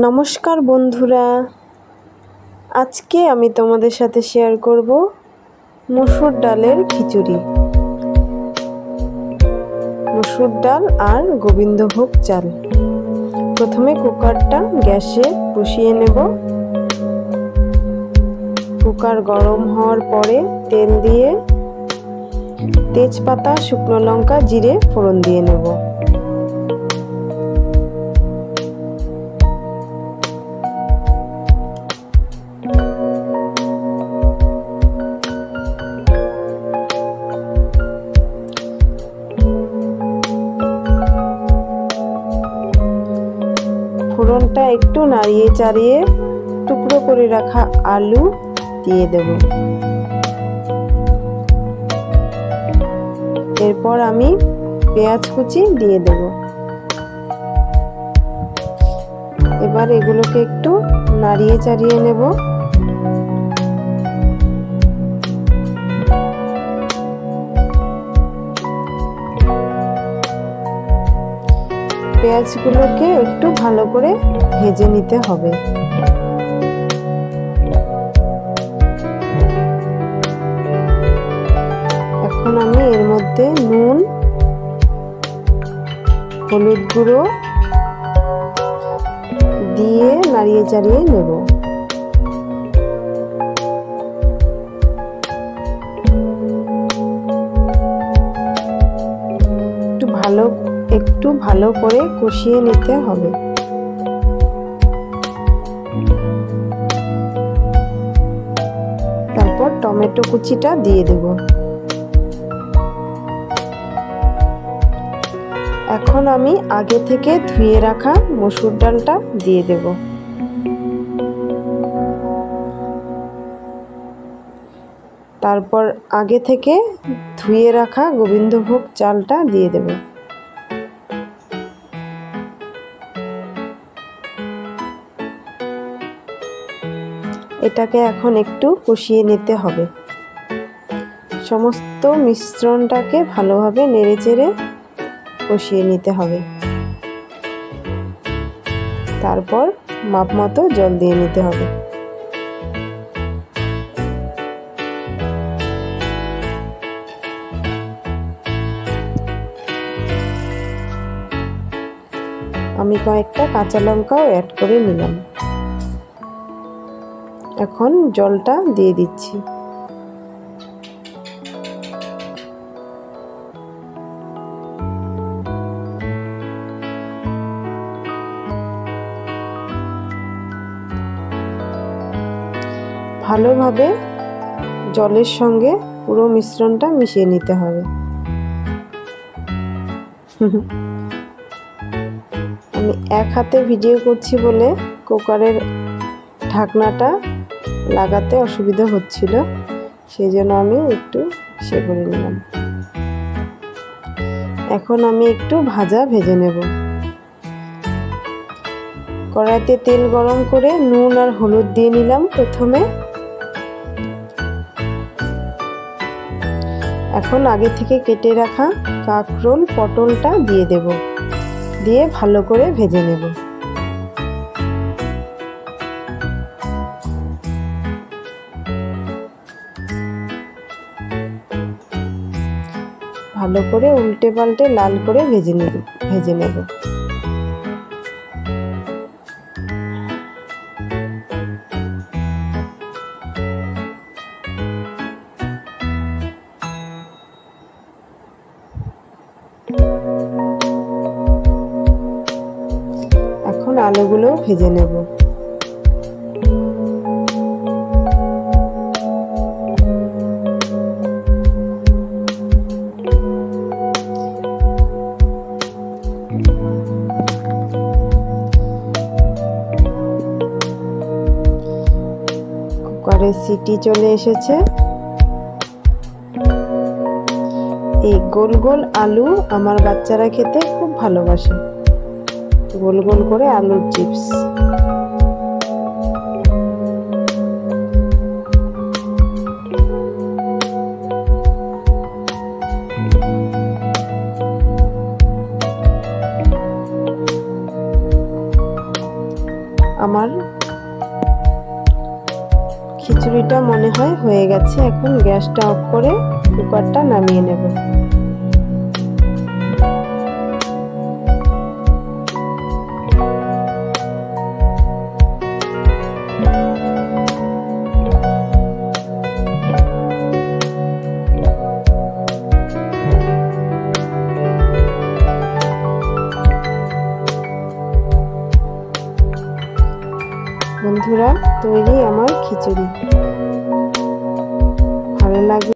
নমস্কার বন্ধুরা, আজকে আমি তোমাদের সাথে শেয়ার করব মসুর ডালের খিচুড়ি। মসুর ডাল আর গোবিন্দভোগ চাল। প্রথমে কুকারটা গ্যাসে বসিয়ে নেব। কুকার গরম হওয়ার পরে তেল দিয়ে তেজপাতা, শুকনো লঙ্কা, জিরে ফোড়ন দিয়ে নেব। ফোড়নটা একটু নাড়িয়ে চাড়িয়ে টুকরো করে রাখা আলু দিয়ে দেব। এরপর আমি পেঁয়াজ কুচি দিয়ে দেব। এবার এগুলোকে একটু নাড়িয়ে চাড়িয়ে নেব। পেঁয়াজগুলোকে একটু ভালো করে ভেজে নিতে হবে। এখন আমি এর মধ্যে নুন, হলুদ গুঁড়ো দিয়ে নাড়িয়ে চাড়িয়ে নেব। একটু ভালো করে কষিয়ে নিতে হবে। তারপর টমেটো কুচিটা দিয়ে দেব। এখন আমি আগে থেকে ধুয়ে রাখা মসুর ডালটা দিয়ে দেব। তারপর আগে থেকে ধুয়ে রাখা গোবিন্দভোগ চালটা দিয়ে দেব। এটাকে এখন একটু কষিয়ে নিতে হবে। সমস্ত মিশ্রণটাকে ভালোভাবে নেড়েচেড়ে কষিয়ে নিতে হবে। তারপর মাপ মতো জল দিয়ে নিতে হবে। আমি কয়েকটা কাঁচা লঙ্কাও অ্যাড করে নিলাম। এখন জলটা দিয়ে দিচ্ছি। ভালোভাবে জলের সঙ্গে পুরো মিশ্রণটা মিশিয়ে নিতে হবে। আমি এক হাতে ভিডিও করছি বলে কুকারের ঢাকনাটা লাগাতে অসুবিধা হচ্ছিল, সেই জন্য আমি একটু করে নিলাম। এখন আমি একটু ভেজে নেব। কড়াইতে তেল গরম করে নুন আর হলুদ দিয়ে নিলাম প্রথমে। এখন আগে থেকে কেটে রাখা কাঁকরোল, পটলটা দিয়ে দেব। দিয়ে ভালো করে ভেজে নেব। ভালো করে উল্টে পাল্টে লাল করে ভেজে নেব। এখন আলুগুলো ভেজে নেব। কুকারের সিটি চলে এসেছে। এই গোল গোল আলু আমার বাচ্চারা খেতে খুব ভালোবাসে। গোল গোল করে আলুর চিপস। আমার খিচুড়িটা মনে হয় হয়ে গেছে। এখন গ্যাসটা অফ করে কুকারটা নামিয়ে নেব। বন্ধুরা, তৈরি আমার খিচুড়ি। ভালো লাগলে